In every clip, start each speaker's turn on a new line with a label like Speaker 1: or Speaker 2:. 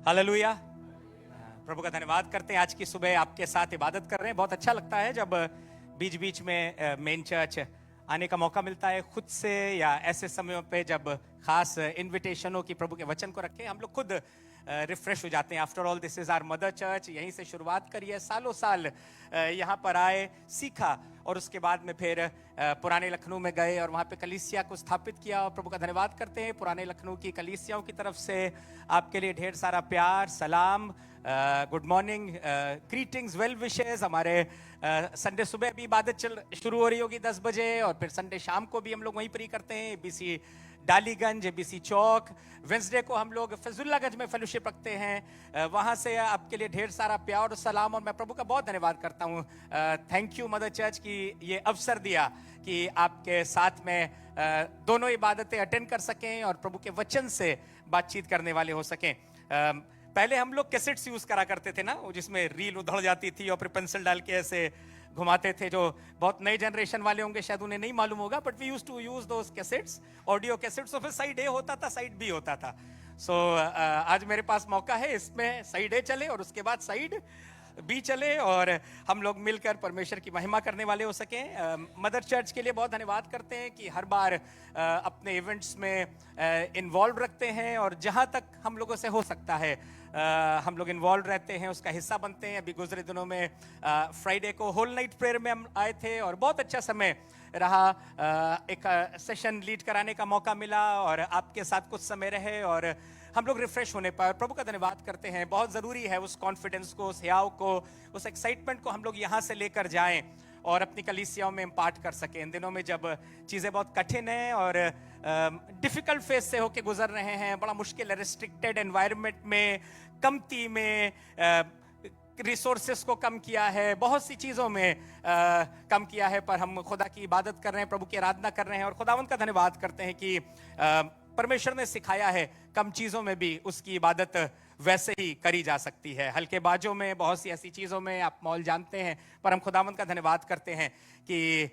Speaker 1: Hallelujah. प्रभु का धन्यवाद करते हैं। आज की सुबह आपके साथ इबादत कर रहे हैं। बहुत अच्छा लगता है जब बीच बीच में मेन चर्च आने का मौका मिलता है खुद से, या ऐसे समयों पे जब खास इनविटेशनों की प्रभु के वचन को रखें, हम लोग खुद रिफ्रेश हो जाते हैं। After all this is our mother church. यहीं से शुरुआत करिए, सालों साल यहाँ पर आए, सीखा, और उसके बाद में फिर पुराने लखनऊ में गए और वहाँ पे कलीसिया को स्थापित किया। और प्रभु का धन्यवाद करते हैं पुराने लखनऊ की कलीसियाओं की तरफ से आपके लिए ढेर सारा प्यार, सलाम, good morning, greetings, well wishes. हमारे संडे सुबह भी इबादत शुरू हो रही होगी 10 बजे, और फिर संडे शाम को भी हम लोग वहीं पर ही करते हैं, एबीसी डालीगंज, एबीसी चौक। वेंसडे को हम लोग फैजुल्लागंज में फेलोशिप रखते हैं। वहां से आपके लिए ढेर सारा प्यार और सलाम, और मैं प्रभु का बहुत धन्यवाद करता हूँ। थैंक यू मदर चर्च की ये अवसर दिया कि आपके साथ में दोनों इबादतें अटेंड कर सकें और प्रभु के वचन से बातचीत करने वाले हो सकें। पहले हम लोग कैसेट्स यूज करा करते थे ना, जिसमें रील उधड़ जाती थी और फिर पेंसिल डाल के ऐसे घुमाते थे। जो बहुत नई जनरेशन वाले होंगे शायद उन्हें नहीं मालूम होगा, but we used to use those cassettes, audio cassettes. तो फिर साइड ए होता था, साइड बी होता था। सो आज मेरे पास मौका है, इसमें साइड ए चले और उसके बाद साइड बी चले, और हम लोग मिलकर परमेश्वर की महिमा करने वाले हो सकें। मदर चर्च के लिए बहुत धन्यवाद करते हैं कि हर बार अपने इवेंट्स में इन्वॉल्व रखते हैं, और जहां तक हम लोगों से हो सकता है हम लोग इन्वॉल्व रहते हैं, उसका हिस्सा बनते हैं। अभी गुजरे दिनों में फ्राइडे को होल नाइट प्रेयर में हम आए थे और बहुत अच्छा समय रहा। एक सेशन लीड कराने का मौका मिला और आपके साथ कुछ समय रहे और हम लोग रिफ्रेश होने पाए। प्रभु का धन्यवाद करते हैं। बहुत ज़रूरी है उस कॉन्फिडेंस को, उस हियाव को, उस एक्साइटमेंट को हम लोग यहाँ से लेकर जाएं और अपनी कलीसियाओं में इम्पार्ट कर सकें। इन दिनों में जब चीज़ें बहुत कठिन हैं और डिफ़िकल्ट फेज से होके गुजर रहे हैं, बड़ा मुश्किल है, रिस्ट्रिक्टेड एनवायरनमेंट में, कमती में, रिसोर्सेस को कम किया है, बहुत सी चीज़ों में कम किया है, पर हम खुदा की इबादत कर रहे हैं, प्रभु की आराधना कर रहे हैं और खुदावंद का धन्यवाद करते हैं कि परमेश्वर ने सिखाया है कम चीज़ों में भी उसकी इबादत वैसे ही करी जा सकती है। हल्के बाजों में, बहुत सी ऐसी चीज़ों में, आप मौल जानते हैं, पर हम खुदावंद का धन्यवाद करते हैं कि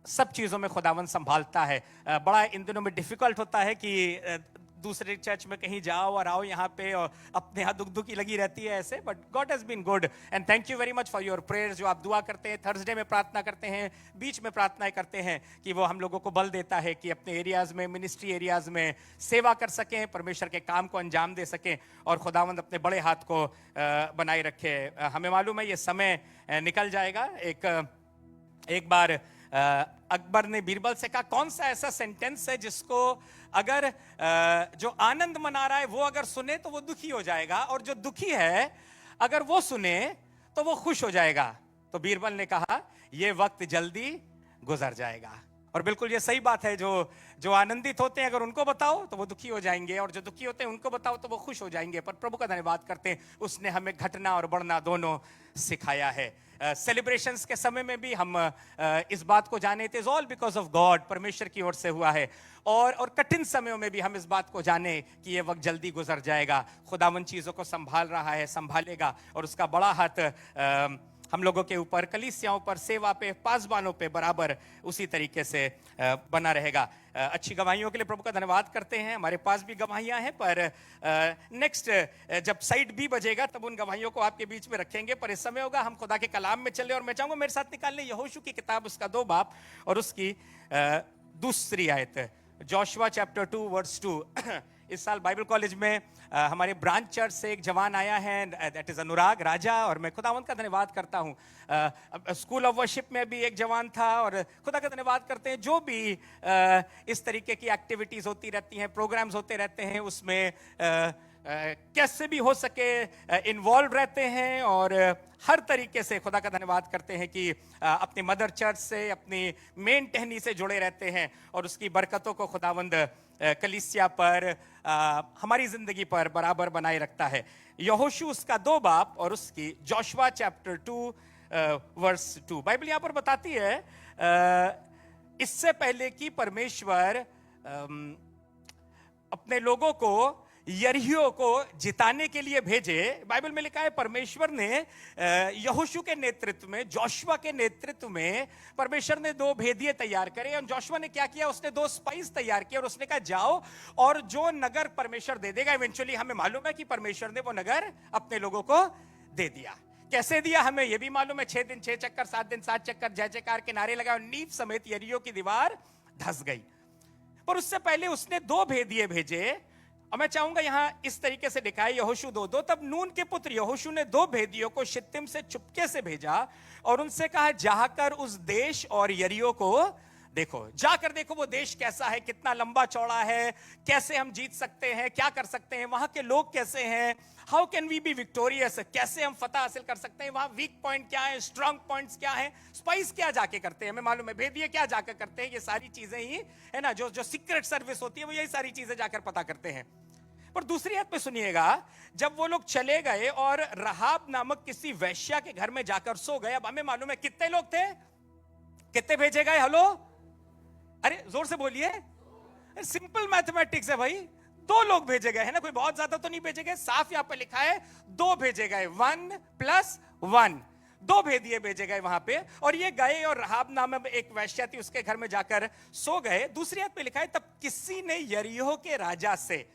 Speaker 1: सब चीज़ों में खुदावंद संभालता है। बड़ा इन दिनों में डिफ़िकल्ट होता है कि दूसरे चर्च में कहीं जाओ और आओ यहाँ पे और अपने यहाँ दुख दुखी लगी रहती है ऐसे, but God has been good and thank you very much for your prayers. जो आप दुआ करते हैं, थर्सडे में प्रार्थना करते हैं, बीच में प्रार्थनाएं करते हैं, कि वो हम लोगों को बल देता है कि अपने एरियाज में, मिनिस्ट्री एरियाज में सेवा कर सकें, परमेश्वर के काम को अंजाम दे सकें और खुदावंद अपने बड़े हाथ को बनाए रखे। हमें मालूम है ये समय निकल जाएगा। एक बार अकबर ने बीरबल से कहा, कौन सा ऐसा सेंटेंस है जिसको अगर जो आनंद मना रहा है वो अगर सुने तो वो दुखी हो जाएगा, और जो दुखी है अगर वो सुने तो वो खुश हो जाएगा। तो बीरबल ने कहा, ये वक्त जल्दी गुजर जाएगा। और बिल्कुल ये सही बात है। जो आनंदित होते हैं अगर उनको बताओ तो वो दुखी हो जाएंगे, और जो दुखी होते हैं उनको बताओ तो वो खुश हो जाएंगे। पर प्रभु का धन्यवाद करते हैं, उसने हमें घटना और बढ़ना दोनों सिखाया है। सेलिब्रेशंस के समय में भी हम इस बात को जाने, it is all because of God, परमेश्वर की ओर से हुआ है। और कठिन समयों में भी हम इस बात को जाने कि ये वक्त जल्दी गुजर जाएगा। खुदावन चीज़ों को संभाल रहा है, संभालेगा, और उसका बड़ा हाथ हम लोगों के ऊपर, कलीसियाओं पर, सेवा पे, पासबानों पे बराबर उसी तरीके से बना रहेगा। अच्छी गवाहियों के लिए प्रभु का धन्यवाद करते हैं। हमारे पास भी गवाहियां हैं, पर नेक्स्ट जब साइड बी बजेगा तब उन गवाहियों को आपके बीच में रखेंगे। पर इस समय होगा हम खुदा के कलाम में चले, और मैं चाहूंगा मेरे साथ निकाल लें यहोशू की किताब, उसका 2 बाब और उसकी दूसरी आयत, जोशुआ चैप्टर 2 वर्स 2। इस साल बाइबल कॉलेज में हमारे ब्रांच चर्च से एक जवान आया है, दैट इज अनुराग राजा, और मैं खुदावंद का धन्यवाद करता हूँ। स्कूल ऑफ वर्शिप में भी एक जवान था, और खुदा का धन्यवाद करते हैं जो भी इस तरीके की एक्टिविटीज होती रहती हैं, प्रोग्राम्स होते रहते हैं, उसमें कैसे भी हो सके इन्वॉल्व रहते हैं, और हर तरीके से खुदा का धन्यवाद करते हैं कि अपनी मदर चर्च से, अपनी मेन टहनी से जुड़े रहते हैं, और उसकी बरकतों को खुदावंद कलीसिया पर, हमारी जिंदगी पर बराबर बनाए रखता है। यहोशू उसका 2 बाब और उसकी जोशुआ चैप्टर 2 वर्स 2। बाइबल यहां पर बताती है इससे पहले कि परमेश्वर अपने लोगों को यरीहो को जिताने के लिए भेजे। बाइबल में लिखा है परमेश्वर ने यहोशू के नेतृत्व में, जोशुआ के नेतृत्व में परमेश्वर ने 2 भेदिए तैयार करे। और जोशुआ ने क्या किया, उसने 2 स्पाइस तैयार किए और उसने कहा जाओ और जो नगर परमेश्वर दे देगा, इवेंचुअली हमें मालूम है कि परमेश्वर ने वो नगर अपने लोगों को दे दिया। कैसे दिया हमें यह भी मालूम है। 6 दिन 6 चक्कर, 7 दिन 7 चक्कर, जय जयकार के नारे लगाए और नींव समेत यरीहो की दीवार धस गई। पर उससे पहले उसने 2 भेदिए भेजे। और मैं चाहूंगा यहां इस तरीके से लिखा है यहोशू 2:2, तब नून के पुत्र यहोशू ने 2 भेदियों को शित्तीम से चुपके से भेजा और उनसे कहा जाकर उस देश और यरीहो को देखो। जाकर देखो वो देश कैसा है, कितना लंबा चौड़ा है, कैसे हम जीत सकते हैं, क्या कर सकते हैं, वहां के लोग कैसे हैं, how can we be victorious, कैसे हम फतह हासिल कर सकते हैं, वहां वीक पॉइंट क्या है, स्ट्रांग पॉइंट्स क्या है, स्पाइस क्या जाके करते हैं, हमें मालूम है, भेदिए क्या जाकर करते हैं, ये सारी चीजें ही है ना, जो सीक्रेट सर्विस होती है वो यही सारी चीजें जाकर पता करते हैं। पर दूसरी आयत में सुनिएगा, जब वो लोग चले गए और रहाब नामक किसी वैश्या के घर में जाकर सो गए। अब हमें मालूम है कितने लोग थे, कितने भेजे गए, हेलो, अरे जोर से बोलिए, सिंपल मैथमेटिक्स है भाई, 2 लोग भेजे गए, है ना, कोई बहुत ज्यादा तो नहीं भेजे गए, साफ यहां पर लिखा है 2 भेजे गए, 1 + 1, 2 भेदिए भेजे गए वहां पे। और ये गए और रहाब नाम एक वैश्या थी, उसके घर में जाकर सो गए। दूसरी आयत में लिखा है तब किसी ने यरीहो के राजा से,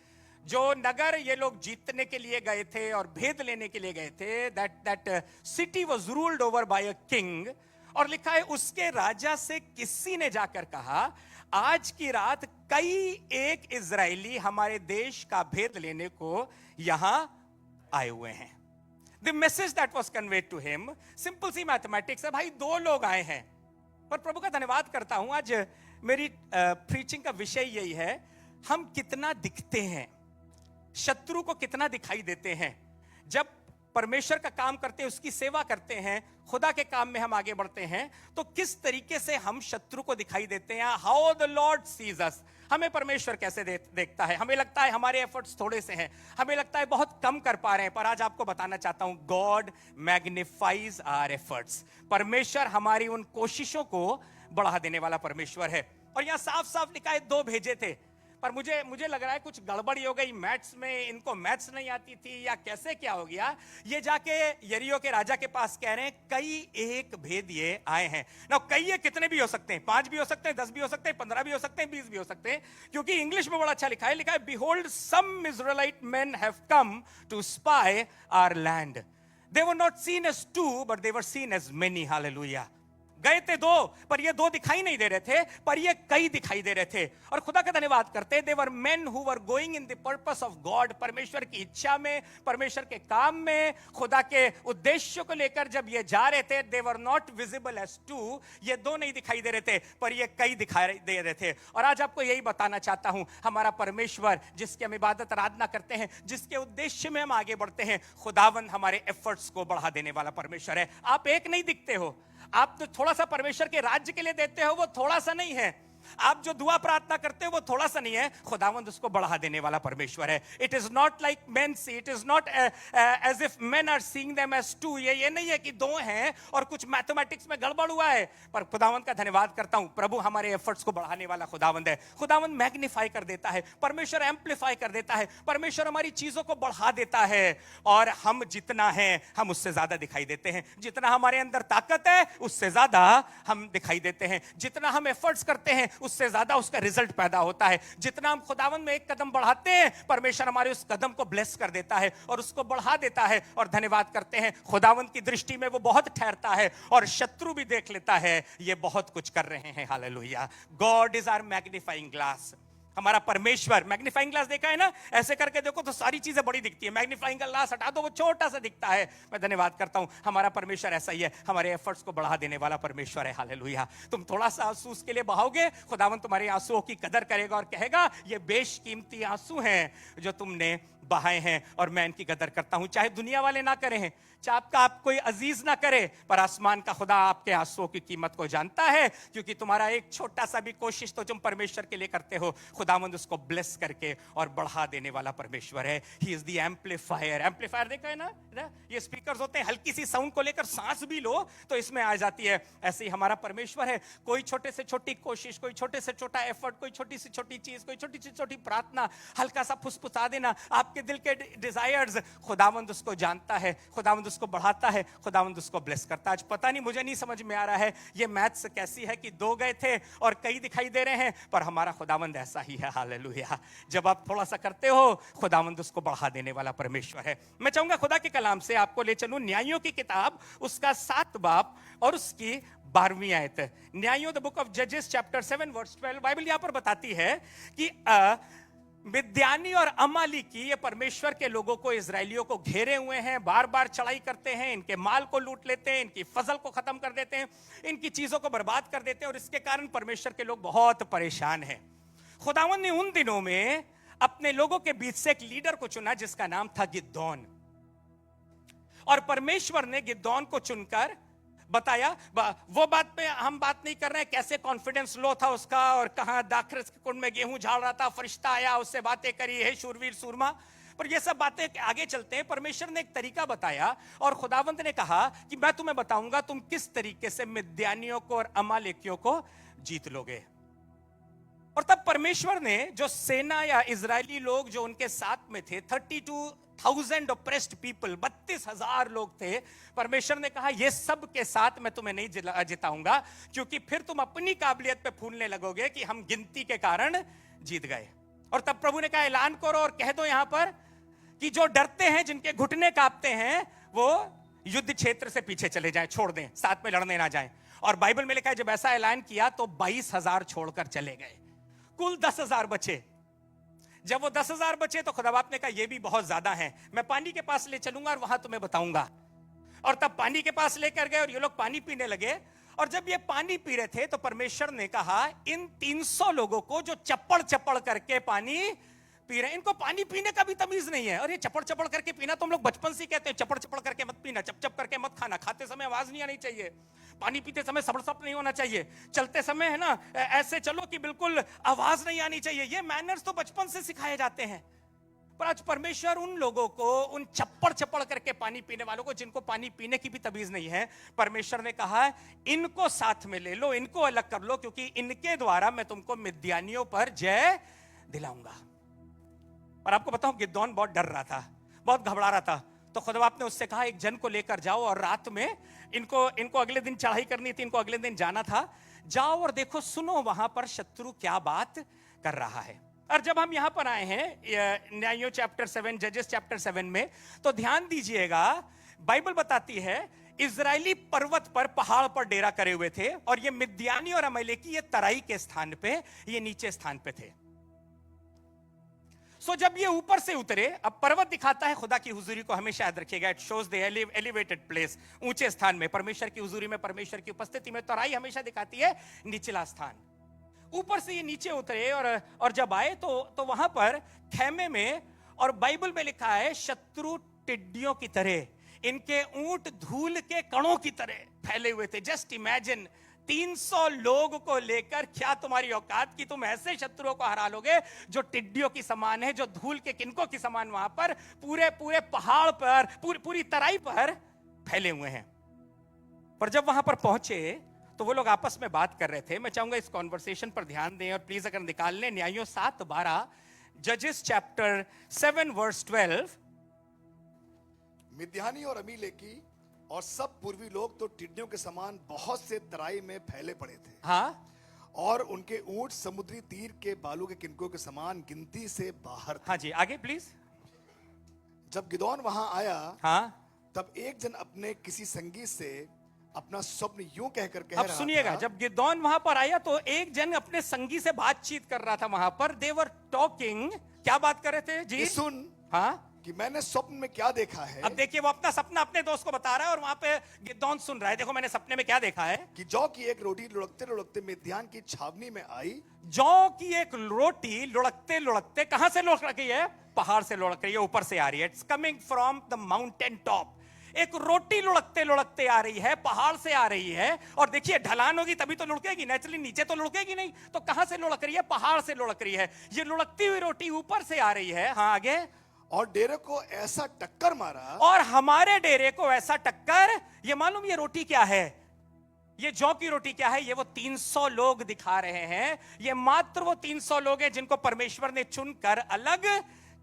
Speaker 1: जो नगर ये लोग जीतने के लिए गए थे और भेद लेने के लिए गए थे, that city was ruled over by a king, और लिखा है उसके राजा से किसी ने जाकर कहा आज की रात कई एक इजरायली हमारे देश का भेद लेने को यहां आए हुए हैं। The message that was conveyed to him, simple सी मैथमेटिक्स है भाई, 2 लोग आए हैं। पर प्रभु का धन्यवाद करता हूं, आज मेरी प्रीचिंग का विषय यही है, हम कितना दिखते हैं, शत्रु को कितना दिखाई देते हैं। जब परमेश्वर का काम करते हैं, उसकी सेवा करते हैं, खुदा के काम में हम आगे बढ़ते हैं, तो किस तरीके से हम शत्रु को दिखाई देते हैं। हाउ द लॉर्ड सीज अस, हमें परमेश्वर कैसे देखता है। हमें लगता है हमारे एफर्ट्स थोड़े से हैं, हमें लगता है बहुत कम कर पा रहे हैं, पर आज आपको बताना चाहता हूं गॉड मैग्निफाइज आवर एफर्ट्स। परमेश्वर हमारी उन कोशिशों को बढ़ा देने वाला परमेश्वर है। और यहां साफ साफ लिखा है 2 भेजे थे, पर मुझे लग रहा है कुछ गड़बड़ी हो गई मैथ्स में, इनको मैथ्स नहीं आती थी या कैसे क्या हो गया। ये जाके यरीहो के राजा के पास कह रहे हैं कई एक भेदिए आए हैं ना। कई ये कितने भी हो सकते हैं, 5 भी हो सकते हैं, 10 भी हो सकते हैं, 15 भी हो सकते हैं, 20 भी हो सकते हैं, क्योंकि इंग्लिश में बड़ा अच्छा लिखा है behold some Israelite men have come to spy our land, they were not seen as 2 but they were seen as many. Hallelujah. गए थे 2, पर ये 2 दिखाई नहीं दे रहे थे, पर ये कई दिखाई दे रहे थे। और खुदा का धन्यवाद करते, they were men who were going in the purpose of God, परमेश्वर की इच्छा में, परमेश्वर के काम में, खुदा के उद्देश्य को लेकर जब ये जा रहे थे। दे वर नॉट विजिबल एज 2, ये 2 नहीं दिखाई दे रहे थे, पर ये कई दिखाई दे रहे थे। और आज आपको यही बताना चाहता हूं, हमारा परमेश्वर जिसकी हम इबादत आराधना करते हैं, जिसके उद्देश्य में हम आगे बढ़ते हैं, खुदावन हमारे एफर्ट्स को बढ़ा देने वाला परमेश्वर है। आप एक नहीं दिखते हो, आप तो थोड़ा सा परमेश्वर के राज्य के लिए देते हो, वो थोड़ा सा नहीं है। आप जो दुआ प्रार्थना करते हो वो थोड़ा सा नहीं है, खुदावंद उसको बढ़ा देने वाला परमेश्वर है। It is not like men see, it is not as if men are seeing them as 2। ये नहीं है कि 2 हैं और कुछ मैथमेटिक्स में गड़बड़ हुआ है, पर खुदावंद का धन्यवाद करता हूं, प्रभु हमारे एफर्ट्स को बढ़ाने वाला खुदावंद है। खुदावंद मैग्नीफाई कर देता है, परमेश्वर एम्पलीफाई कर देता है, परमेश्वर हमारी चीजों को बढ़ा देता है। और हम जितना है हम उससे ज्यादा दिखाई देते हैं, जितना हमारे अंदर ताकत है उससे ज्यादा हम दिखाई देते हैं, जितना हम एफर्ट्स करते हैं उससे ज्यादा उसका रिजल्ट पैदा होता है। जितना हम खुदावंद में एक कदम बढ़ाते हैं, परमेश्वर हमारे उस कदम को ब्लेस कर देता है और उसको बढ़ा देता है। और धन्यवाद करते हैं, खुदावंद की दृष्टि में वो बहुत ठहरता है और शत्रु भी देख लेता है ये बहुत कुछ कर रहे हैं। Hallelujah. God is our magnifying glass. हमारा परमेश्वर, मैग्नीफाइंग ग्लास देखा है ना, ऐसे करके देखो तो सारी चीजें बड़ी दिखती है, मैग्नीफाइंग ग्लास हटा दो वो छोटा सा दिखता है। मैं धन्यवाद करता हूं, हमारा परमेश्वर ऐसा ही है, हमारे एफर्ट्स को बढ़ा देने वाला परमेश्वर है। हालेलुया। तुम थोड़ा सा आंसू उसके लिए बहाओगे, खुदावन तुम्हारे आंसुओं की कदर करेगा और कहेगा ये बेशकीमती आंसू हैं जो तुमने बहाए हैं और मैं इनकी कदर करता हूं, चाहे दुनिया वाले ना करें हैं, चाहे आपका आप कोई अजीज ना करे, पर आसमान का खुदा आपके आंसुओं की कीमत को जानता है, क्योंकि तुम्हारा एक छोटा सा भी कोशिश तो तुम परमेश्वर के लिए करते हो, खुदावंद उसको ब्लेस करके और बढ़ा देने वाला परमेश्वर है। He is the amplifier. Amplifier देखा है ना, ये स्पीकर्स होते हैं, हल्की सी साउंड को लेकर सांस भी लो तो इसमें आ जाती है। ऐसे ही हमारा परमेश्वर है। कोई छोटे से छोटी कोशिश, कोई छोटे से छोटा एफर्ट, कोई छोटी से छोटी चीज, कोई छोटी से छोटी प्रार्थना, हल्का सा फुसफुसा देना, आपके दिल के डिजायर्स, खुदावंद उसको जानता है, खुदावंद उसको बढ़ाता है, खुदावंद उसको ब्लेस करता है। आज पता नहीं, मुझे नहीं समझ में आ रहा है ये मैथ्स कैसी है कि 2 गए थे और कई दिखाई दे रहे हैं, पर हमारा खुदावंद ऐसा ही है। हालेलुया। जब आप थोड़ा सा करते हो, खुदावंद उसको बढ़ा देने वाला परमेश्वर है। मैं चाहूंगा खुदा के कलाम से आपको ले चलूं न्यायों की किताब, उसका 7 बाब और उसकी 12वीं आयत। न्यायों, द बुक ऑफ जजेस चैप्टर 7 वर्स 12। बाइबल यहां पर बताती है कि मिद्यानी और अमालेकी ये परमेश्वर के लोगों को, इजरायलियों को घेरे हुए हैं, बार बार चढ़ाई करते हैं, इनके माल को लूट लेते हैं, इनकी फसल को खत्म कर देते हैं, इनकी चीजों को बर्बाद कर देते हैं, और इसके कारण परमेश्वर के लोग बहुत परेशान हैं। खुदावंद ने उन दिनों में अपने लोगों के बीच से एक लीडर को चुना जिसका नाम था गिदोन, और परमेश्वर ने गिदोन को चुनकर बताया। वो बात पे हम बात नहीं कर रहे हैं कैसे कॉन्फिडेंस लो था उसका, और कहां दाखरस के कुंड में गेहूं झाड़ रहा था, फरिश्ता आया उससे बातें करी, हे शूरवीर सूरमा, पर ये सब बातें आगे चलते हैं। परमेश्वर ने एक तरीका बताया और खुदावंत ने कहा कि मैं तुम्हें बताऊंगा तुम किस तरीके से मिद्यानियों को और अमालेकियों को जीत लोगे। और तब परमेश्वर ने जो सेना या इजरायली लोग जो उनके साथ में थे, 32,000 ऑप्रेस्ड पीपल, 32,000 लोग थे, परमेश्वर ने कहा ये सब के साथ मैं तुम्हें नहीं जिताऊंगा, क्योंकि फिर तुम अपनी काबिलियत पे फूलने लगोगे कि हम गिनती के कारण जीत गए। और तब प्रभु ने कहा ऐलान करो और कह दो यहां पर कि जो डरते हैं, जिनके घुटने कांपते हैं, वो युद्ध क्षेत्र से पीछे चले जाएं, छोड़ दें, साथ में लड़ने ना जाएं। और बाइबल में लिखा है जब ऐसा ऐलान किया तो 22,000 छोड़कर चले गए, कुल 10,000 बचे। जब वो 10,000 बचे तो खुदा बाप ने कहा ये भी बहुत ज्यादा है, मैं पानी के पास ले चलूंगा और वहां तुम्हें बताऊंगा। और तब पानी के पास लेकर गए और ये लोग पानी पीने लगे। और जब ये पानी पी रहे थे तो परमेश्वर ने कहा इन 300 लोगों को जो चप्पड़ चप्पड़ करके पानी पी रहे हैं, इनको पानी पीने का भी तमीज नहीं है। और ये चप्पड़ चप्पड़ करके पीना तो हम लोग बचपन से कहते हैं, चप्पड़ चप्पड़ करके मत पीना, चप चप करके मत खाना, खाते समय आवाज नहीं आनी चाहिए, पानी पीते समय सबड़सप नहीं होना चाहिए, चलते समय है ना ऐसे चलो कि बिल्कुल आवाज नहीं आनी चाहिए। ये मैनर्स तो बचपन से सिखाए जाते हैं। पर आज परमेश्वर उन लोगों को, उन चप्पड़ चप्पड़ करके पानी पीने वालों को, जिनको पानी पीने की भी तमीज नहीं है, परमेश्वर ने कहा इनको साथ में ले लो, इनको अलग कर लो, क्योंकि इनके द्वारा मैं तुमको मिद्यानियों पर जय दिलाऊंगा। और आपको बताऊं गिदोन बहुत डर रहा था, बहुत घबरा रहा था। तो खुदा बाप ने उससे कहा एक जन को लेकर जाओ और रात में इनको अगले दिन चढ़ाई करनी थी, इनको अगले दिन जाना था, जाओ और देखो, सुनो वहां पर शत्रु क्या बात कर रहा है। और जब हम यहां पर आए हैं न्यायों चैप्टर 7, जजेस चैप्टर 7 में, तो ध्यान दीजिएगा बाइबल बताती है इजरायली पर्वत पर, पहाड़ पर डेरा करे हुए थे, और ये मिद्यानी और अमालेकी ये तराई के स्थान पे, ये नीचे स्थान पे थे। सो जब ये ऊपर से उतरे, अब पर्वत दिखाता है खुदा की हुजूरी को, हमेशा याद रखिएगा, it shows the elevated place, ऊंचे स्थान में, परमेश्वर की हुजूरी में, परमेश्वर की उपस्थिति में। तराई हमेशा दिखाती है निचला स्थान। ऊपर से ये नीचे उतरे और जब आए तो वहां पर खेमे में, और बाइबल में लिखा है शत्रु टिड्डियों की तरह, इनके ऊंट धूल के कणों की तरह फैले हुए थे। जस्ट इमेजिन 300 लोग को लेकर क्या तुम्हारी औकात की तुम ऐसे शत्रुओं को हरा लोगे जो टिड्डियों की समान है, जो धूल के किनकों की समान वहां पर पूरे पूरे पहाड़ पर, पूरी तराई पर फैले हुए हैं। पर जब वहां पर पहुंचे तो वो लोग आपस में बात कर रहे थे। मैं चाहूंगा इस कॉन्वर्सेशन पर ध्यान दें और प्लीज अगर निकाल लें न्यायों 7:12, जजेस चैप्टर 7 वर्स 12।
Speaker 2: मिद्यानी और अमीलेकी और सब पूर्वी लोग तो टिड्डियों के समान बहुत से तराई में फैले पड़े थे।
Speaker 1: हाँ,
Speaker 2: और उनके ऊंट समुद्री तीर के बालू के किनकों के समान गिनती से बाहर थे।
Speaker 1: हाँ जी, आगे प्लीज।
Speaker 2: जब गिदोन वहां आया,
Speaker 1: हाँ,
Speaker 2: तब एक जन अपने किसी संगी से अपना स्वप्न यूं कहकर कह
Speaker 1: अब
Speaker 2: रहा
Speaker 1: सुनिएगा,
Speaker 2: था।
Speaker 1: जब गिदोन वहां पर आया तो एक जन अपने संगी से बातचीत कर रहा था वहां पर। दे वर टॉकिंग, क्या बात कर रहे थे जी?
Speaker 2: कि सुन
Speaker 1: हाँ,
Speaker 2: कि मैंने स्वप्न में क्या देखा है
Speaker 1: अब देखिए वो अपना सपना अपने दोस्त को बता रहा है और वहां पे गिदोन सुन रहा है। देखो मैंने सपने में क्या देखा है।
Speaker 2: कि जौ की एक रोटी लुढ़कते लुढ़कते मिद्यान की छावनी में आई।
Speaker 1: जौ की एक रोटी लुढ़कते लुढ़कते कहां से लुढ़क रही है? पहाड़ से लुढ़क रही है, ऊपर से आ रही है। It's coming from the mountain top. एक रोटी लुढ़कते लुढ़कते आ रही है, पहाड़ से आ रही है। और देखिए ढलान होगी तभी तो लुढ़केगी, नेचुरली नीचे तो लुढ़केगी नहीं। तो कहां से लुढ़क रही है? पहाड़ से लुढ़क रही है। ये लुढ़कती हुई रोटी ऊपर से आ रही है। हाँ आगे।
Speaker 2: और डेरे को ऐसा टक्कर मारा।
Speaker 1: और हमारे डेरे को ऐसा टक्कर। ये मालूम ये रोटी क्या है? ये जौ की रोटी क्या है? ये वो 300 लोग दिखा रहे हैं। ये मात्र वो 300 लोग हैं जिनको परमेश्वर ने चुनकर अलग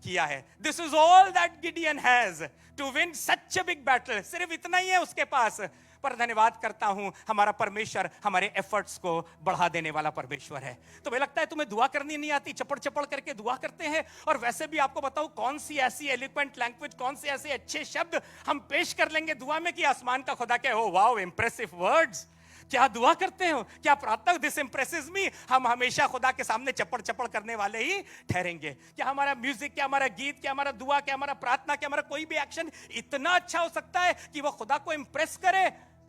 Speaker 1: किया है। This is all that Gideon has to win such a big battle. सिर्फ इतना ही है उसके पास। पर धन्यवाद करता हूं, हमारा परमेश्वर हमारे एफर्ट्स को बढ़ा देने वाला परमेश्वर है। तो मुझे लगता है तुम्हें दुआ करनी नहीं आती, चपड़ चपड़ करके दुआ करते हैं। और वैसे भी आपको बताऊं कौन सी ऐसी एलिक्वेंट लैंग्वेज, कौन से ऐसे अच्छे शब्द हम पेश कर लेंगे दुआ में कि आसमान का खुदा कहे हो वाओ इंप्रेसिव वर्ड्स। क्या दुआ करते हो, क्या प्रार्थना, दिस इंप्रेसिस मी। हम हमेशा खुदा के सामने चपड़ चपड़ करने वाले ही ठहरेंगे। क्या हमारा म्यूजिक, क्या हमारा गीत, क्या हमारा दुआ, क्या हमारा प्रार्थना, क्या हमारा कोई भी एक्शन इतना अच्छा हो सकता है कि वो खुदा को इंप्रेस करे?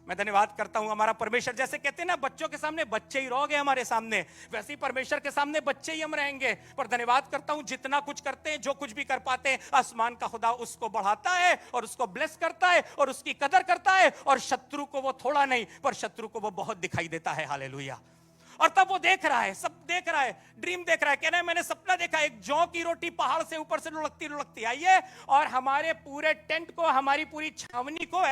Speaker 1: मैं धन्यवाद करता हूं हमारा परमेश्वर। जैसे कहते हैं ना बच्चों के सामने बच्चे ही रहोगे हमारे सामने, वैसे ही परमेश्वर के सामने बच्चे ही हम रहेंगे। पर धन्यवाद करता हूं जितना कुछ करते हैं, जो कुछ भी कर पाते हैं, आसमान का खुदा उसको बढ़ाता है और उसको ब्लेस करता है और उसकी कदर करता है। और शत्रु को वो थोड़ा नहीं, पर शत्रु को वो बहुत दिखाई देता है। हालेलुया। और तब वो देख रहा है, सब देख रहा है, ड्रीम देख रहा है, कह रहा है मैंने सपना देखा, एक जौ की रोटी पहाड़ से ऊपर से लुढ़कती लुढ़कती आई है और हमारे पूरे टेंट को, हमारी पूरी छावनी को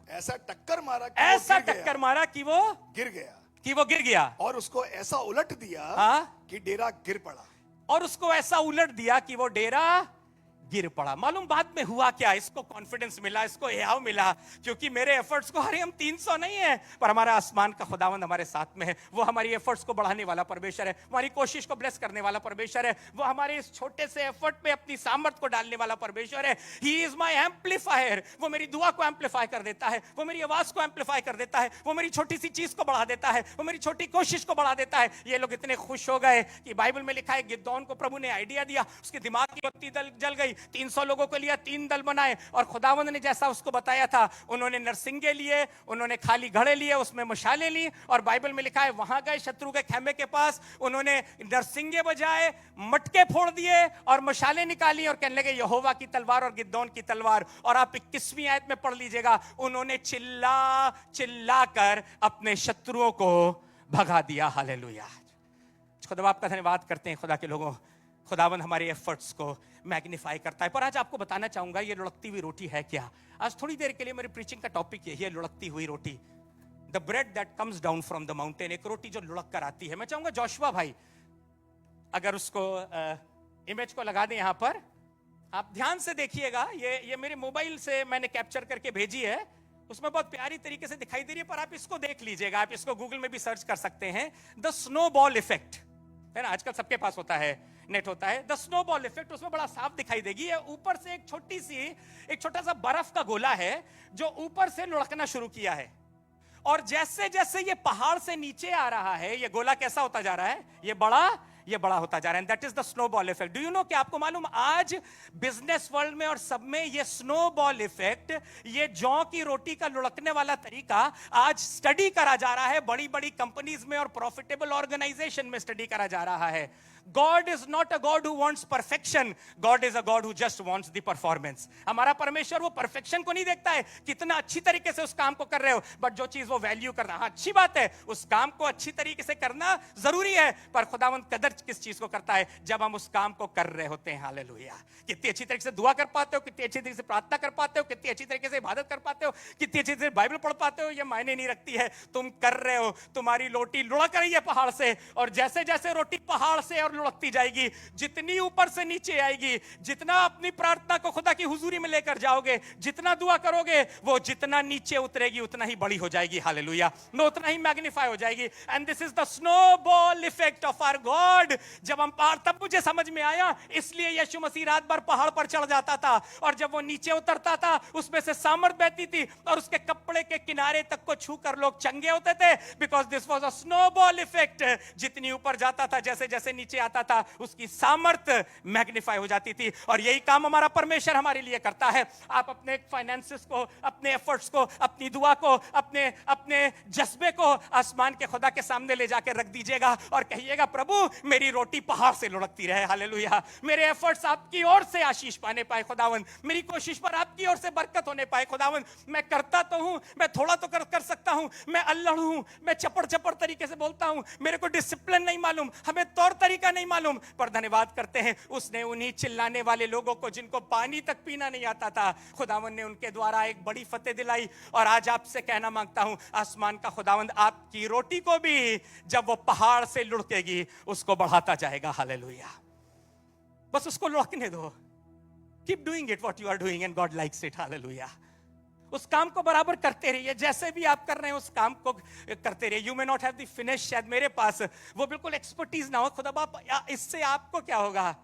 Speaker 2: ऐसा टक्कर मारा कि
Speaker 1: ऐसा
Speaker 2: वो गिर
Speaker 1: टक्कर
Speaker 2: गया।
Speaker 1: मारा कि वो गिर गया।
Speaker 2: और उसको ऐसा उलट दिया कि डेरा गिर पड़ा।
Speaker 1: और उसको ऐसा उलट दिया कि वो डेरा गिर पड़ा। मालूम बाद में हुआ क्या? इसको कॉन्फिडेंस मिला, इसको एहाव मिला, क्योंकि मेरे एफर्ट्स को, अरे हम 300 नहीं है, पर हमारा आसमान का खुदावंद हमारे साथ में है। वो हमारी एफर्ट्स को बढ़ाने वाला परमेश्वर है, हमारी कोशिश को ब्लेस करने वाला परमेश्वर है। वो हमारे इस छोटे से एफर्ट में अपनी सामर्थ को डालने वाला परमेश्वर है। He is my amplifier. वो मेरी दुआ को एम्पलीफाई कर देता है, वो मेरी आवाज को एम्पलीफाई कर देता है, वो मेरी छोटी सी चीज को बढ़ा देता है, वो मेरी छोटी कोशिश को बढ़ा देता है। ये लोग इतने खुश हो गए कि बाइबल में लिखा है गिदोन को प्रभु ने आइडिया दिया, उसके दिमाग की बत्ती जल गई। 300 लोगों को लिया, 3 दल बनाए और खुदावंद ने जैसा उसको बताया था उन्होंने नरसिंगे लिए, उन्होंने खाली घड़े लिए, उसमें मशाले ली। और बाइबल में लिखा है वहां गए शत्रु के खेमे के पास, उन्होंने नरसिंगे बजाए, मटके फोड़ दिए और मशाले निकाली और कहने लगे यहोवा की तलवार और गिदोन की तलवार। और आप 21वीं आयत में पढ़ लीजिएगा, उन्होंने चिल्ला चिल्ला कर अपने शत्रुओं को भगा दिया। हालेलुया। खुदा आपका धन्यवाद करते हैं खुदा के लोगों। खुदावन हमारे एफर्ट्स को मैग्नीफाई करता है। पर आज आपको बताना चाहूंगा ये लुढ़कती हुई रोटी है क्या। आज थोड़ी देर के लिए मेरी प्रीचिंग का टॉपिक यही है, लुढ़कती हुई रोटी, the bread that comes down from the mountain. एक रोटी जो लुढ़क कर आती है। मैं चाहूंगा जोशुआ भाई अगर उसको इमेज को लगा दें यहां पर, आप ध्यान से देखिएगा। ये मेरे मोबाइल से मैंने कैप्चर करके भेजी है, उसमें बहुत प्यारी तरीके से दिखाई दे रही है, पर आप इसको देख लीजिएगा। आप इसको गूगल में भी सर्च कर सकते हैं। द स्नोबॉल इफेक्ट है ना, आजकल सबके पास होता है, नेट होता है। द स्नोबॉल इफेक्ट उसमें बड़ा साफ दिखाई देगी। ऊपर से एक छोटा सा बर्फ का गोला है जो ऊपर से लुढ़कना शुरू किया है। और जैसे जैसे ये पहाड़ से नीचे आ रहा है, ये गोला कैसा होता जा रहा है? ये बड़ा होता जा रहा है। That is the snowball effect. Do you know कि आपको मालूम आज बिजनेस वर्ल्ड में और सब में ये स्नोबॉल इफेक्ट, ये जौ की रोटी का लुढ़कने वाला तरीका आज स्टडी करा जा रहा है। बड़ी बड़ी कंपनीज में और प्रॉफिटेबल ऑर्गेनाइजेशन में स्टडी करा जा रहा है। God is not a God who wants perfection. God is a God who just wants the performance. हमारा परमेश्वर वो परफेक्शन को नहीं देखता है, कितना अच्छी तरीके से उस काम को कर रहे हो, बट जो चीज वो वैल्यू करना, हाँ अच्छी बात है, उस काम को अच्छी तरीके से करना जरूरी है, पर खुदावंद कदर किस चीज को करता है? जब हम उस काम को कर रहे होते हैं। हालेलुया। कितनी अच्छी तरीके से दुआ कर पाते हो, कितनी अच्छी तरीके से प्रार्थना कर पाते हो, कितनी अच्छी तरीके से इबादत कर पाते हो, कितनी अच्छी तरीके से बाइबल पढ़ पाते हो, ये मायने नहीं रखती है। तुम कर रहे हो, तुम्हारी रोटी लुढ़क रही है पहाड़ से, और जैसे जैसे रोटी पहाड़ से और लुढ़कती जाएगी, जितनी ऊपर से नीचे आएगी, जितना अपनी प्रार्थना को खुदा की हुजूरी में लेकर जाओगे, जितना दुआ करोगे, वो जितना नीचे उतरेगी उतना ही बड़ी हो जाएगी। हालेलुया। मैं उतना ही मैग्नीफाई हो जाएगी। And this is the snowball effect of our God. जब हम पहाड़, तब मुझे समझ में आया, इसलिए यीशु मसीह रात भर पहाड़ पर चढ़ जाता था, और जब वो नीचे उतरता था उसमें से सामर्थ बहती थी, और उसके कपड़े के किनारे तक को छूकर लोग चंगे होते थे, because this was a snowball effect. जितनी ऊपर जाता था, जैसे जैसे नीचे आता था उसकी सामर्थ्य मैग्नीफाई हो जाती थी। और यही काम हमारा परमेश्वर हमारे लिए करता है। आप अपने फाइनेंसेस को, अपने एफर्ट्स को, अपनी दुआ को, अपने अपने जज्बे को आसमान के खुदा के सामने ले जाकर रख दीजिएगा और कहिएगा, प्रभु मेरी रोटी पहाड़ से लुढ़कती रहे, हालेलुया। मेरे एफर्ट्स आपकी ओर से आशीष पाने पाए खुदावन, मेरी कोशिश पर आपकी ओर से बरकत होने पाए खुदावन। मैं करता तो हूं, मैं थोड़ा तो कर सकता हूं, मैं अल्लड़ हूं, मैं चपड़ तरीके से बोलता हूं, मेरे को डिसिप्लिन नहीं मालूम, हमें तौर तरीका नहीं मालूम, पर धन्यवाद करते हैं उसने उन्हीं चिल्लाने वाले लोगों को जिनको पानी तक पीना नहीं आता था, खुदावन ने उनके द्वारा एक बड़ी फतेह दिलाई। और आज आपसे कहना मांगता हूं, आसमान का खुदावंद आपकी रोटी को भी जब वो पहाड़ से लुढ़केगी उसको बढ़ाता जाएगा, हालेलुया। बस उसको लुढ़कने दो। Keep doing it what you are doing and God likes it, hallelujah. उस काम को बराबर करते रहिए, जैसे भी आप कर रहे हैं उस काम को करते रहिए। You may not have the finish, शायद मेरे पास वो बिल्कुल एक्सपर्टीज ना हो, खुदा बाप इससे आपको क्या होगा,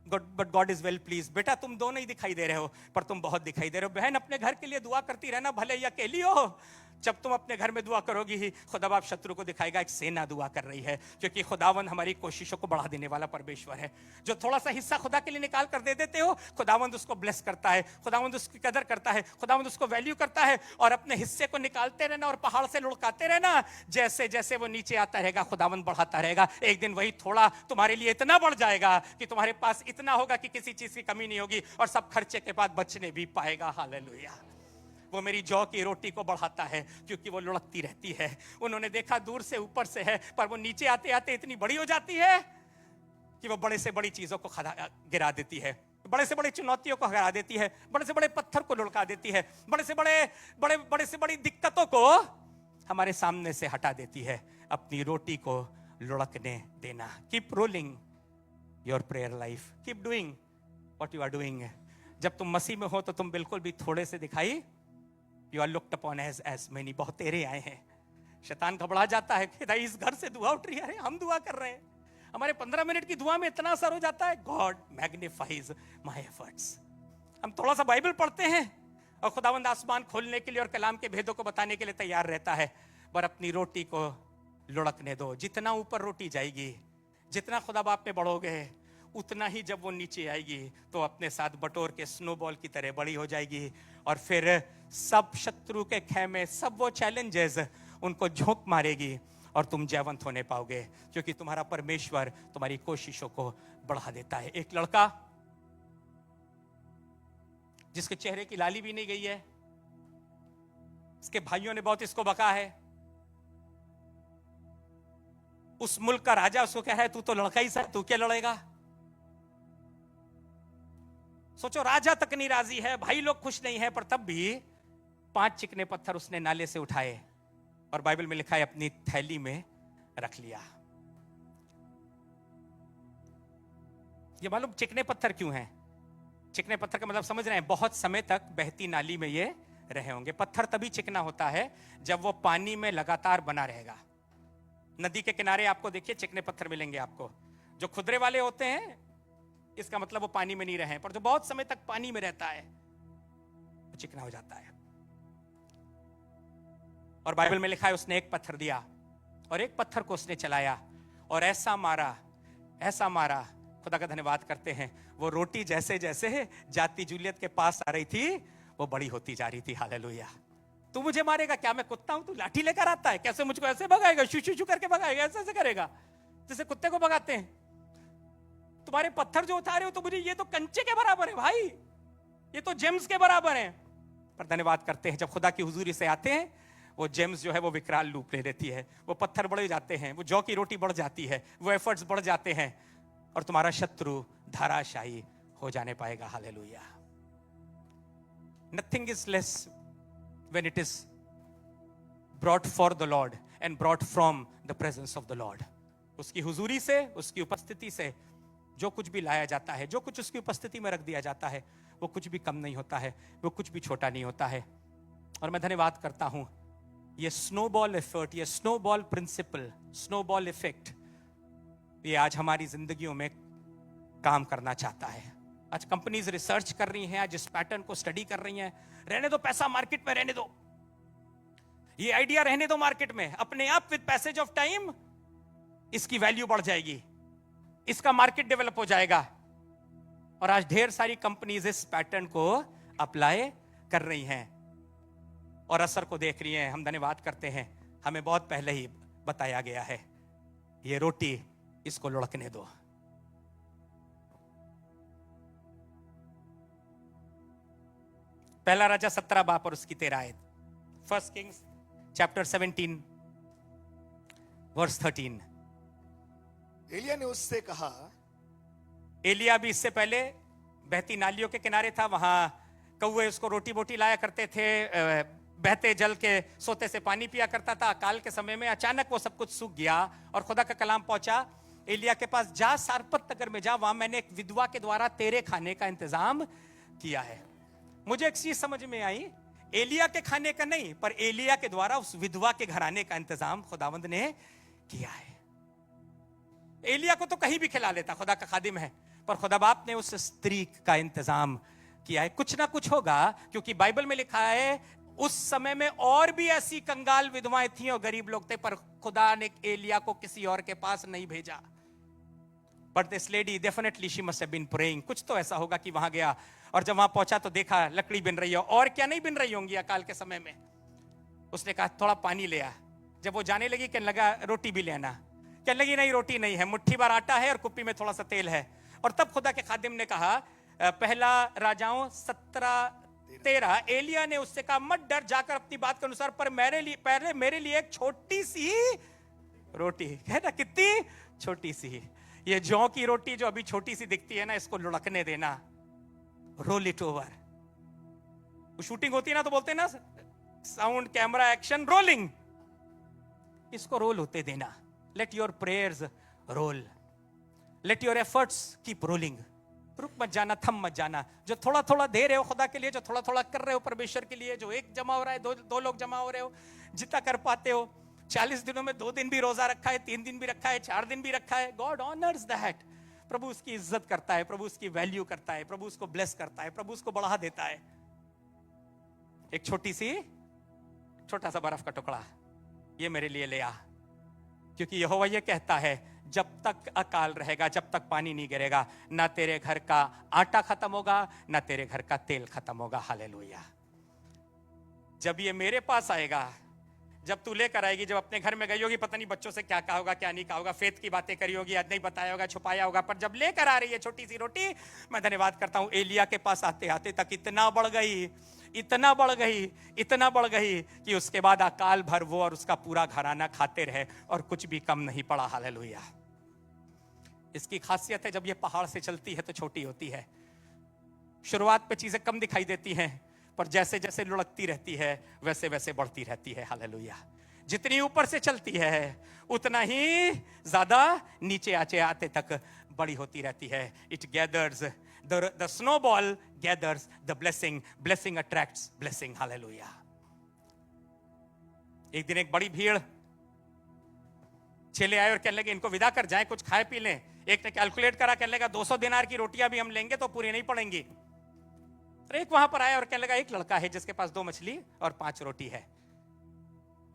Speaker 1: but God is well please. बेटा तुम दो नहीं दिखाई दे रहे हो, पर तुम बहुत दिखाई दे रहे हो। बहन अपने घर के लिए दुआ करती रहना, भले ही अकेली हो। जब तुम अपने घर में दुआ करोगी ही खुदा बाप शत्रु को दिखाएगा एक सेना दुआ कर रही है, क्योंकि खुदावंद हमारी कोशिशों को बढ़ा देने वाला परमेश्वर है। जो थोड़ा सा हिस्सा खुदा के लिए निकाल कर दे देते हो, खुदावंद उसको ब्लेस करता है, खुदावंद उसकी कदर करता है, खुदावंद उसको वैल्यू करता है। और अपने हिस्से को निकालते रहना और पहाड़ से लुढ़काते रहना, जैसे जैसे वो नीचे आता रहेगा खुदावंद बढ़ाता रहेगा। एक दिन वही थोड़ा तुम्हारे लिए इतना बढ़ जाएगा कि तुम्हारे पास इतना होगा कि किसी चीज की कमी नहीं होगी और सब खर्चे के बाद बचने भी पाएगा, हालेलुया। वो मेरी जौ की रोटी को बढ़ाता है क्योंकि वो लुढ़कती रहती है। उन्होंने देखा दूर से ऊपर से है, पर वो नीचे आते आते इतनी बड़ी हो जाती है कि वो बड़े से बड़ी चीजों को गिरा देती है, बड़े से बड़ी चुनौतियों को गिरा देती है, बड़े से बड़े पत्थर को लुढ़का देती है, बड़े से बड़ी दिक्कतों को हमारे सामने से हटा देती है। अपनी रोटी को लुढ़कने देना। Keep rolling your prayer life, keep doing what you are doing. जब तुम मसीह में हो तो तुम बिल्कुल भी थोड़े से दिखाई, You are looked upon as many। बहुत तेरे आए हैं। शैतान घबरा जाता है कि इस घर से दुआ उठ रही है, हम दुआ कर रहे हैं, हमारे 15 मिनट की दुआ में इतना असर हो जाता है। God magnifies my efforts. हम थोड़ा सा बाइबल पढ़ते हैं और खुदावंद आसमान खोलने के लिए और कलाम के भेदों को बताने के लिए तैयार रहता है, पर अपनी रोटी को लुढ़कने दो। जितना ऊपर रोटी जाएगी, जितना खुदा बाप में बढ़ोगे, उतना ही जब वो नीचे आएगी तो अपने साथ बटोर के स्नोबॉल की तरह बड़ी हो जाएगी। और फिर सब शत्रु के खेमे, सब वो चैलेंजेस उनको झोंक मारेगी और तुम जयवंत होने पाओगे, क्योंकि तुम्हारा परमेश्वर तुम्हारी कोशिशों को बढ़ा देता है। एक लड़का जिसके चेहरे की लाली भी नहीं गई है, इसके भाइयों ने बहुत इसको बका है, उस मुल्क का राजा उसको कह रहा है तू तो लड़का ही सा, तू क्या लड़ेगा। सोचो, राजा तक नहीं राजी है, भाई लोग खुश नहीं है, पर तब भी 5 चिकने पत्थर उसने नाले से उठाए और बाइबल में लिखा है अपनी थैली में रख लिया। ये मालूम चिकने पत्थर क्यों हैं? चिकने पत्थर का मतलब समझ रहे हैं? बहुत समय तक बहती नाली में ये रहे होंगे। पत्थर तभी चिकना होता है जब वो पानी में लगातार बना रहेगा। नदी के किनारे आपको देखिए चिकने पत्थर मिलेंगे आपको, जो खुदरे वाले होते हैं इसका मतलब वो पानी में नहीं रहे, पर जो बहुत समय तक पानी में रहता है वो चिकना हो जाता है। और बाइबल में लिखा है उसने एक पत्थर दिया और एक पत्थर को उसने चलाया और ऐसा मारा, खुदा का धन्यवाद करते हैं, वो रोटी जैसे जैसे जाती जूलियत के पास आ रही थी वो बड़ी होती जा रही थी। हालेलुया। तू मुझे मारेगा क्या? मैं कुत्ता हूं? तू लाठी लेकर आता है, कैसे मुझको ऐसे भगाएगा? शू शू शू करके भगाएगा, ऐसे करेगा जैसे कुत्ते को भगाते हैं। तुम्हारे पत्थर जो उतारे हो तो मुझे, ये तो कंचे के बराबर है भाई, ये तो जेम्स के बराबर है। पर धन्यवाद करते हैं जब खुदा की हुजूरी से आते हैं, वो जेम्स जो है वो विकराल रूप ले लेती है, वो पत्थर बढ़ जाते हैं, वो जौ की रोटी बढ़ जाती है, वो एफर्ट्स बढ़ जाते हैं और तुम्हारा शत्रु धराशायी हो जाने पाएगा। Hallelujah. Nothing is less when it is brought for the Lord and brought from the presence of the Lord. उसकी हुजूरी से, उसकी उपस्थिति से जो कुछ भी लाया जाता है, जो कुछ उसकी उपस्थिति में रख दिया जाता है, वो कुछ भी कम नहीं होता है, वो कुछ भी छोटा नहीं होता है। और मैं धन्यवाद करता हूं, ये स्नोबॉल एफर्ट, ये स्नोबॉल प्रिंसिपल, स्नोबॉल इफेक्ट, ये आज हमारी जिंदगियों में काम करना चाहता है। आज कंपनीज रिसर्च कर रही हैं, आज इस पैटर्न को स्टडी कर रही हैं। रहने दो पैसा मार्केट में, रहने दो ये आइडिया, रहने दो मार्केट में, अपने आप विद पैसेज ऑफ टाइम इसकी वैल्यू बढ़ जाएगी। इसका मार्केट डेवलप हो जाएगा। और आज ढेर सारी कंपनीज इस पैटर्न को अप्लाई कर रही हैं और असर को देख रही हैं। हम धन्यवाद करते हैं, हमें बहुत पहले ही बताया गया है, ये रोटी इसको लुढ़कने दो। पहला राजा 17 बाप और उसकी 13 आयत। First Kings chapter 17 verse 13।
Speaker 2: एलिया ने उससे कहा,
Speaker 1: एलिया भी इससे पहले बहती नालियों के किनारे था, वहां कौवे उसको रोटी बोटी लाया करते थे, बहते जल के सोते से पानी पिया करता था। अकाल के समय में अचानक वो सब कुछ सूख गया और खुदा का कलाम पहुंचा एलिया के पास, जा सारपत नगर में जा, वहां मैंने एक विधवा के द्वारा तेरे खाने का इंतजाम किया है। मुझे एक चीज समझ में आई, एलिया के खाने का नहीं, पर एलिया के द्वारा उस विधवा के घर आने का इंतजाम खुदावंद ने किया है। एलिया को तो कहीं भी खिला लेता, खुदा का खादिम है, पर खुदा बाप ने उस स्त्री का इंतजाम किया है। कुछ ना कुछ होगा, क्योंकि बाइबल में लिखा है उस समय में और भी ऐसी कंगाल विधवाएं थी और गरीब लोग थे, पर खुदा ने एलिया को किसी और के पास नहीं भेजा। But this lady definitely she must have been praying. कुछ तो ऐसा होगा कि वहां गया और जब वहां पहुंचा तो देखा लकड़ी बिन रही है, और क्या नहीं बिन रही होंगी अकाल के समय में। उसने कहा थोड़ा पानी ले आ। जब वो जाने लगी, कहने लगा रोटी भी लेना। कहने लगी नहीं रोटी नहीं है, मुट्ठी भर आटा है और कुप्पी में थोड़ा सा तेल है। और तब खुदा के खादिम ने कहा, पहला राजाओं 17:13, एलिया ने उससे कहा मत डर, जाकर अपनी बात के अनुसार पर मेरे लिए एक छोटी सी रोटी है ना, कितनी छोटी सी, ये जौ की रोटी जो अभी छोटी सी दिखती है ना, इसको लुढ़कने देना, रोल इट ओवर। शूटिंग होती है ना तो बोलते हैं ना, साउंड कैमरा एक्शन रोलिंग, इसको रोल होते देना। Let your prayers roll, let your efforts keep rolling. रुक मत जाना, थम मत जाना। जो थोड़ा थोड़ा दे रहे हो खुदा के लिए, जो थोड़ा थोड़ा कर रहे हो परमेश्वर के लिए, जो एक जमा हो रहा है, दो लोग जमा हो रहे हो, जितना कर पाते हो। 40 दिनों में 2 दिन भी रोजा रखा है, 3 दिन भी रखा है, 4 दिन भी रखा है, गॉड ऑनर्स दैट। प्रभु उसकी इज्जत करता है, प्रभु उसकी वैल्यू करता है, प्रभु उसको ब्लेस करता है, प्रभु उसको बढ़ा देता है। एक छोटा सा बर्फ का टुकड़ा ये मेरे लिए ले आ, क्योंकि यहोवा ये कहता है जब तक अकाल रहेगा, जब तक पानी नहीं गिरेगा, ना तेरे घर का आटा खत्म होगा, ना तेरे घर का तेल खत्म होगा। हालेलुया। जब ये मेरे पास आएगा, जब तू लेकर आएगी, जब अपने घर में गई होगी, पता नहीं बच्चों से क्या कहा होगा क्या नहीं कहा होगा, फेथ की बातें करी होगी, आज नहीं बताया होगा, छुपाया होगा, पर जब लेकर आ रही है छोटी सी रोटी, मैं धन्यवाद करता हूं एलिया के पास आते आते तक इतना बढ़ गई, इतना बढ़ गई, इतना बढ़ गई कि उसके बाद अकाल भर वो और उसका पूरा घराना खाते रहे और कुछ भी कम नहीं पड़ा। हालेलुया। इसकी खासियत है, जब ये पहाड़ से चलती है तो छोटी होती है। शुरुआत पे चीजें कम दिखाई देती हैं, पर जैसे जैसे लुढ़कती रहती है वैसे वैसे बढ़ती रहती है। हालेलुया। जितनी ऊपर से चलती है उतना ही ज्यादा नीचे आचे आते तक बड़ी होती रहती है। It gathers, the snowball gathers the blessing, blessing attracts blessing. Hallelujah. एक दिन एक बड़ी भीड़, चेले आए और कहने लगे इनको विदा कर जाएं, कुछ खाए पी लें। एक ने कैलकुलेट करा, कहने लगा 200 दिनार की रोटियां भी हम लेंगे तो पूरी नहीं पड़ेंगी। एक वहां पर आया और कहने लगा एक लड़का है जिसके पास 2 मछली और 5 रोटी है।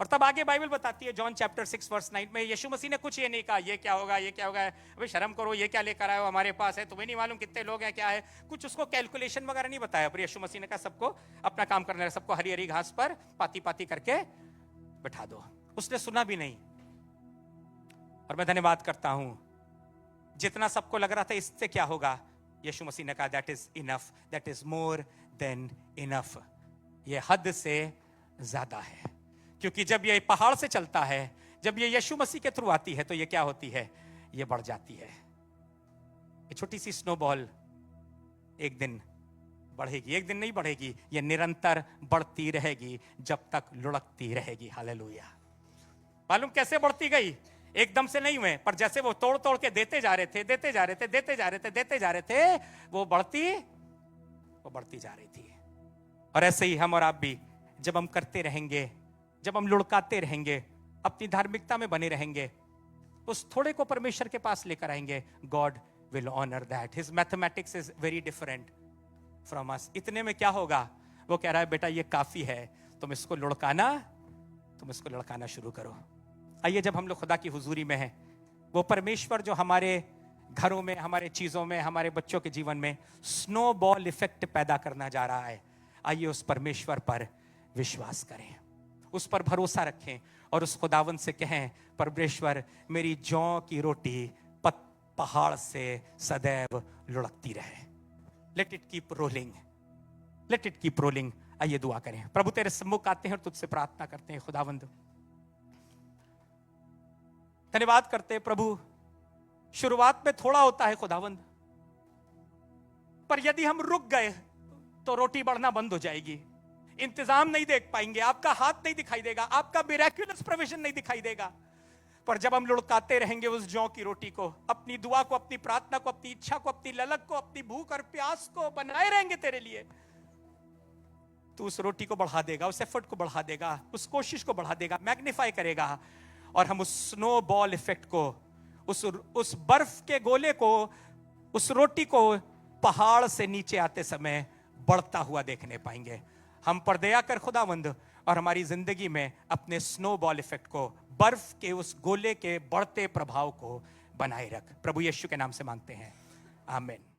Speaker 1: और तब आगे बाइबल बताती है, जॉन चैप्टर 6 वर्स 9 में, यीशु मसीह ने कुछ ये नहीं कहा ये क्या होगा, ये क्या होगा, अबे शर्म करो, ये क्या लेकर आए हो हमारे पास है, तुम्हें नहीं मालूम कितने लोग हैं क्या है, कुछ उसको कैलकुलेशन वगैरह नहीं बताया। पर यीशु मसीह ने कहा सबको अपना काम करना है, सबको हरी हरी घास पर पाती पाती करके बैठा दो। उसने सुना भी नहीं। और मैं धन्यवाद करता हूं, जितना सबको लग रहा था इससे क्या होगा, यीशु मसीह ने कहा that is enough, that is more than enough. ये हद से ज्यादा है। क्योंकि जब ये पहाड़ से चलता है, जब ये यीशु मसीह के थ्रू आती है, तो ये क्या होती है, ये बढ़ जाती है। ये छोटी सी स्नोबॉल एक दिन बढ़ेगी, एक दिन नहीं बढ़ेगी, ये निरंतर बढ़ती रहेगी जब तक लुढ़कती रहेगी। हालेलुया। मालूम कैसे बढ़ती गई? एकदम से नहीं हुए, पर जैसे वो तोड़ तोड़ के देते जा रहे थे, देते जा रहे थे, देते जा रहे थे, देते जा रहे थे, वो बढ़ती जा रही थी। और ऐसे ही हम और आप भी, जब हम करते रहेंगे, जब हम लुढ़काते रहेंगे, अपनी धार्मिकता में बने रहेंगे, उस थोड़े को परमेश्वर के पास लेकर आएंगे, God will honour that. His mathematics is very different from us. इतने में क्या होगा? वो कह रहा है बेटा ये काफी है, तुम इसको लुढ़काना शुरू करो। आइए, जब हम लोग खुदा की हुजूरी में हैं, वो परमेश्वर जो हमारे घरों में, हमारे चीजों में, हमारे बच्चों के जीवन में स्नोबॉल इफेक्ट पैदा करना जा रहा है। आइए उस परमेश्वर पर विश्वास करें, उस पर भरोसा रखें और उस खुदावन से कहें, परमेश्वर मेरी जौ की रोटी पहाड़ से सदैव लुढ़कती रहे। Let it keep rolling, let it keep rolling. आइए दुआ करें। प्रभु तेरे सम्मुख आते हैं और तुझसे प्रार्थना करते हैं। खुदावंद धन्यवाद करते हैं प्रभु, शुरुआत में थोड़ा होता है खुदावंद, पर यदि हम रुक गए तो रोटी बढ़ना बंद हो जाएगी, इंतजाम नहीं देख पाएंगे, आपका हाथ नहीं दिखाई देगा, आपका मिरेक्युलस प्रोविजन नहीं दिखाई देगा। पर जब हम लुढ़काते रहेंगे उस जौ की रोटी को, अपनी दुआ को, अपनी प्रार्थना को, अपनी इच्छा को, अपनी ललक को, अपनी भूख और प्यास को बनाए रहेंगे तेरे लिए, तू उस रोटी को बढ़ा देगा, उस एफर्ट को बढ़ा देगा, उस कोशिश को बढ़ा देगा, मैग्नीफाई करेगा। और हम उस स्नो बॉल इफेक्ट को, उस बर्फ के गोले को, उस रोटी को पहाड़ से नीचे आते समय बढ़ता हुआ देखने पाएंगे। हम पर दया कर खुदावंद, और हमारी जिंदगी में अपने स्नो बॉल इफेक्ट को, बर्फ के उस गोले के बढ़ते प्रभाव को बनाए रख। प्रभु यीशु के नाम से मांगते हैं, आमीन।